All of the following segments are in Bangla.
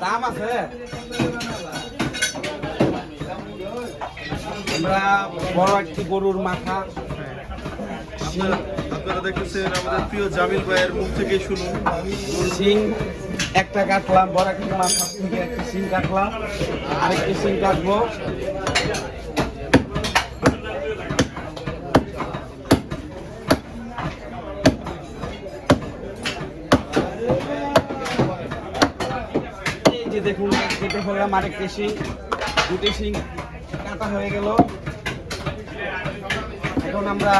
দাম আছে। আমরা বড় একটি গরুর মাথা, আপনারা দেখতেছেন আমাদের প্রিয় জামিল ভাইয়ের মুখ থেকে শুনুন। শিং একটা কাটলাম, বড় একটি মাথা থেকে একটা শিং কাটলাম, আরেকটি শিং কাটবো। এই যে দেখুন কেটে ফেললাম আরেকটি শিং, দুটি শিং কাটা হয়ে গেল। এখন আমরা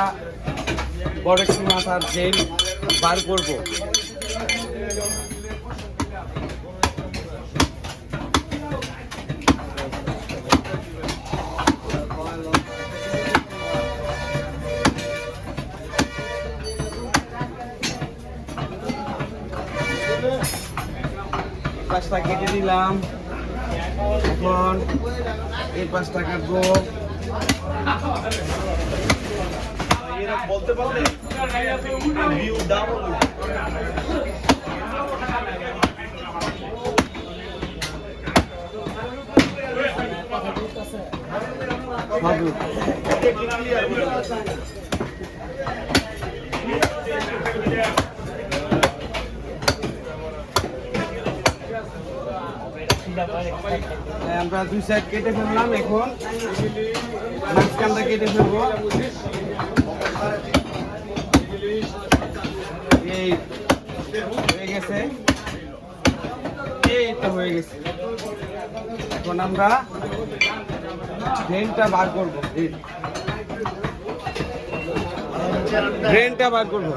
বড় একটি মাথার জেল বার করবো। পাঁচটা কেটে দিলাম, এখন এই পাঁচটা কাটবো। বলতে পারলে আমরা দুই সাইড কেটে ফেললাম, এখন মাঝখানটা কেটে ফেলবো। এই হয়ে গেছে, এই তো হয়ে গেছে। এখন আমরা ব্রেনটা বার করবো, ব্রেনটা বার করবো।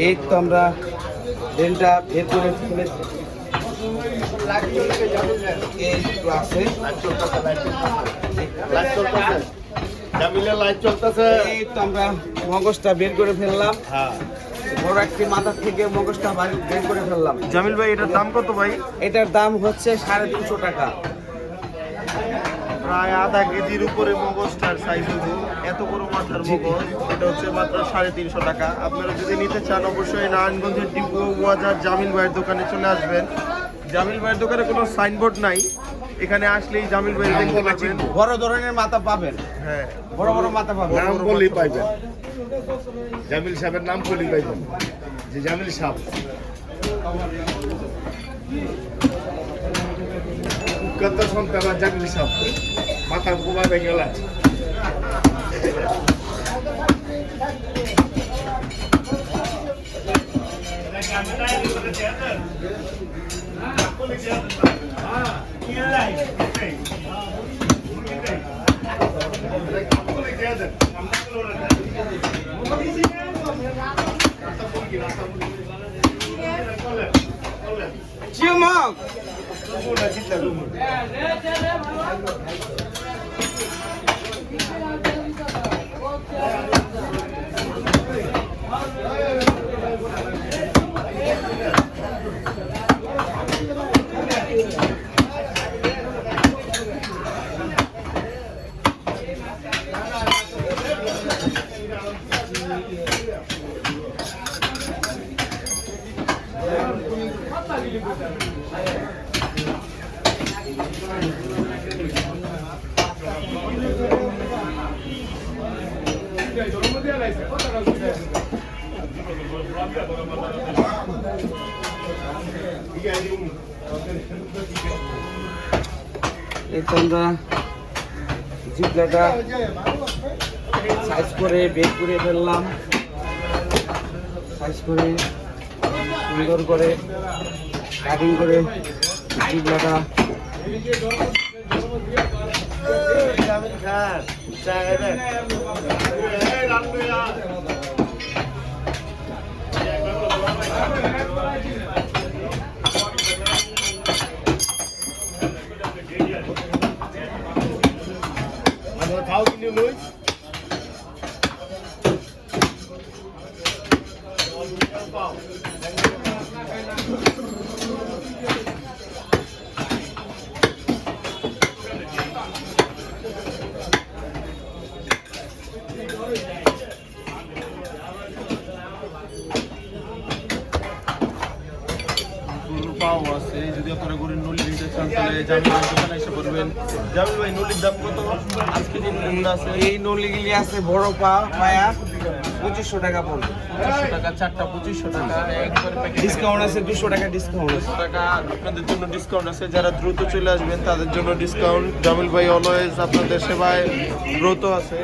এই তো আমরা ব্রেনটা বের করে ফেলেছি। এই তো আমরা মগজটা বের করে ফেললাম। বড় একটি মাথা থেকে মগজটা বের করে ফেললাম। জামিল ভাই এটার দাম কত ভাই? এটার দাম হচ্ছে 350 টাকা। প্রায় আধা কেজির উপরে মগজটার সাইজ হবে, এত বড় মাথার মগজ। এটা হচ্ছে মাত্র 350 টাকা। আপনারা যদি নিতে চান অবশ্যই নারায়ণগঞ্জের ডিপো বাজার জামিল ভাইয়ের দোকানে চলে আসবেন। জামিল ভাইয়ের দোকানে কোনো সাইনবোর্ড নাই, এখানে আসলেই জামিল ভাই দেখতে পাবেন। বড় ধরনের মাথা পাবেন, হ্যাঁ বড় বড় মাথা পাবেন। নাম বলেই পাইবেন, জামিল সাহেবের নাম বলেই পাইবেন যে জামিল সাহেব। কত সন্তান জামিল সাহেব মাথা ঘুমাবে গেল। চিমক এই তো আমরা জিপলাটা সাইজ করে বের করে ফেললাম। সাইজ করে সুন্দর করে কাটিং করে জিপলাটা খাও কিনে লই পাও আছে, যদি আপনারা গরুর নলি নিতে চান তাহলে জামিল ভাই দোকানে এসে পড়বেন। জামিল ভাই নলির দাম কত আজকে যে নলিগুলো আছে? এই নলিগুলি আছে বড় পায়া 2500 টাকা পড়বে। 2500 টাকা চারটা, 2500 টাকা একবার প্যাকেট ডিসকাউন্ট আছে 200 টাকা ডিসকাউন্ট আছে। টাকা আপনাদের জন্য ডিসকাউন্ট আছে। যারা দ্রুত চলে আসবেন তাদের জন্য ডিসকাউন্ট। জামিল ভাই অলওয়েজ আপনাদের সেবায় ব্রত আছে।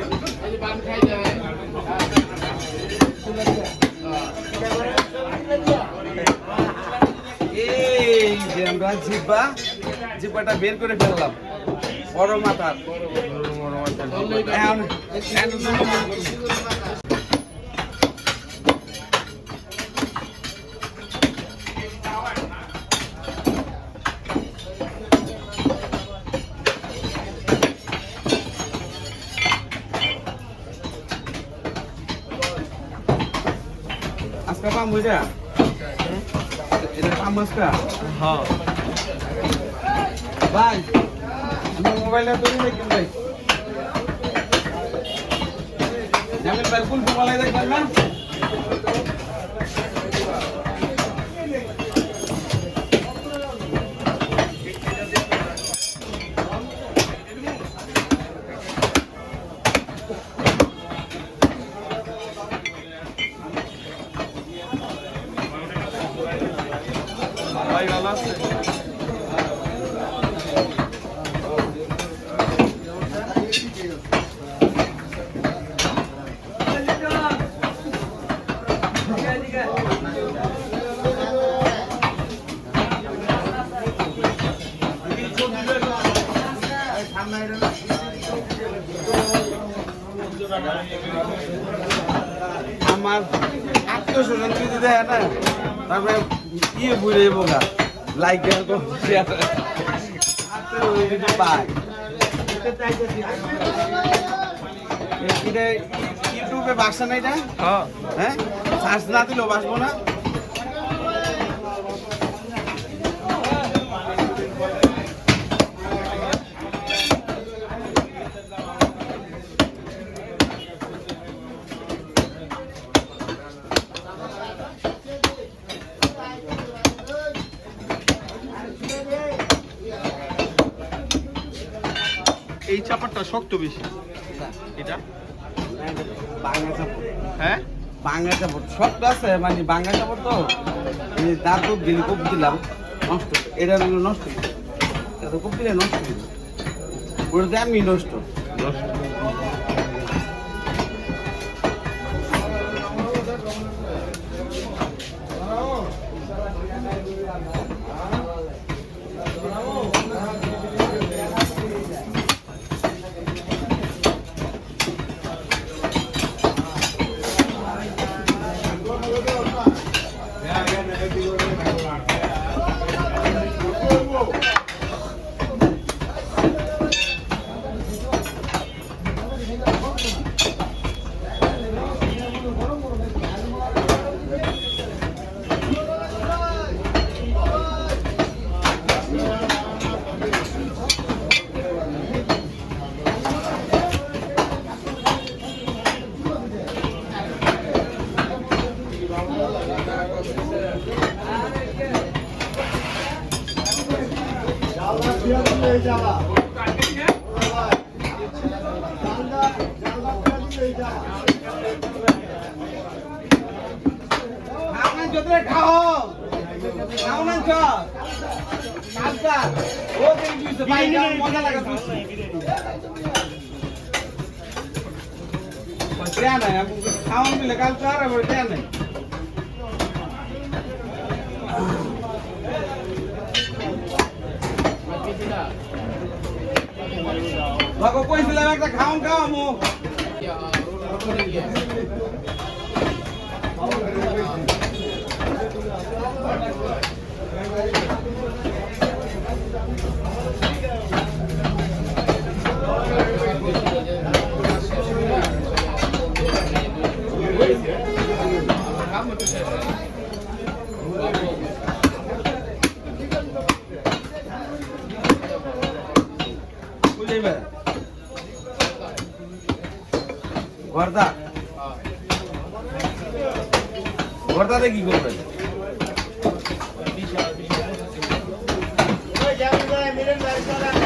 এই যে আমরা জিব্বাটা বের করে ফেললাম বড় মাথার। আজকে পাম ওইটা এটা পাম আজকা। হ্যাঁ ভাই আমার মোবাইলটা তৈরি দেখবেন ভাই। জামিল ভাই কোন মোবাইল দেখবেন না? ভাই ভালো আছে? আমার আত্মীয় স্বজন যদি দেয় না তারপরে ইয়ে বুঝে যাবো গা লাইক শেয়ার পায়। এটা ইউটিউবে বাসা না এটা? হ্যাঁ সার্চ না দিলেও বাসবো না। এই চাপারটা শক্ত বেশি। এটা বাংলা চাপড়, হ্যাঁ বাংলা চাপড় শক্ত আছে, মানে বাংলা চাপড় তো দাঁত খুব দিলি খুব দিলাম নষ্ট। এটা নষ্ট, এটা খুব দিলে নষ্ট হইল, ওটাতে আমি নষ্ট। খাওয়ান দিলে কাল তো আর নাই। বাবা কইছিলাম একটা খাওন খাওয়ামু। গর্দা গর্দাতে কি করবেন? জামিল ভাই মিলেন ভাই